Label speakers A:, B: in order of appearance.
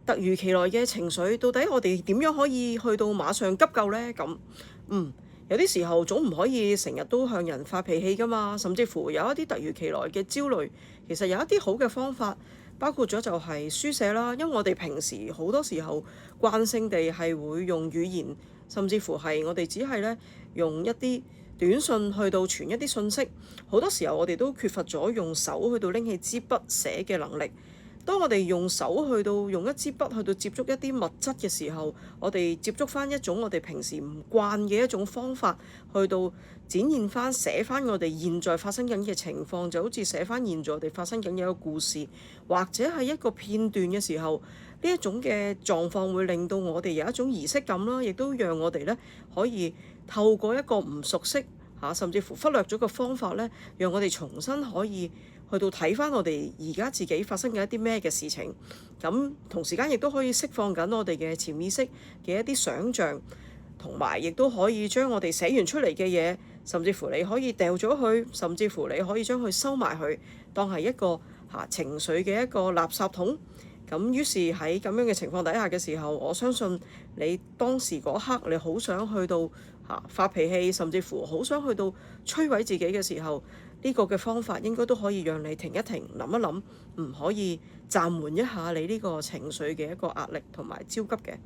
A: 突如其來嘅情緒，到底我哋點樣可以去到馬上急救呢？咁，有啲時候總唔可以成日都向人發脾氣㗎嘛，甚至乎有一啲突如其來嘅焦慮，其實有一啲好嘅方法，包括咗就係書寫啦。因為我哋平時好多時候慣性地係會用語言，甚至乎係我哋只係咧用一啲短信去到傳一啲信息，好多時候我哋都缺乏咗用手去到拎起支筆寫嘅能力。當我哋用手去到用一支筆去到接觸一啲物質嘅時候，我哋接觸翻一種我哋平時唔慣嘅一種方法，去到展現翻寫翻我哋現在發生緊嘅情況，就好似寫翻現在我哋發生緊嘅一個故事，或者係一個片段嘅時候，呢一種嘅狀況會令到我哋有一種儀式感啦，亦都讓我哋咧可以透過一個唔熟悉甚至乎忽略咗嘅方法咧，讓我哋重新可以去到睇翻我哋而家自己發生嘅一啲咩嘅事情，咁同時間亦都可以釋放緊我哋嘅潛意識嘅一啲想像，同埋亦都可以將我哋寫完出嚟嘅嘢，甚至乎你可以掉咗佢，甚至乎你可以將佢收埋佢，當係一個情緒嘅一個垃圾桶。咁於是喺咁樣嘅情況底下嘅時候，我相信你當時嗰刻你好想去到發脾氣，甚至乎好想去到摧毀自己嘅時候，呢個嘅方法應該都可以讓你停一停，諗一諗，唔可以暫緩一下你呢個情緒嘅一個壓力同埋焦急嘅。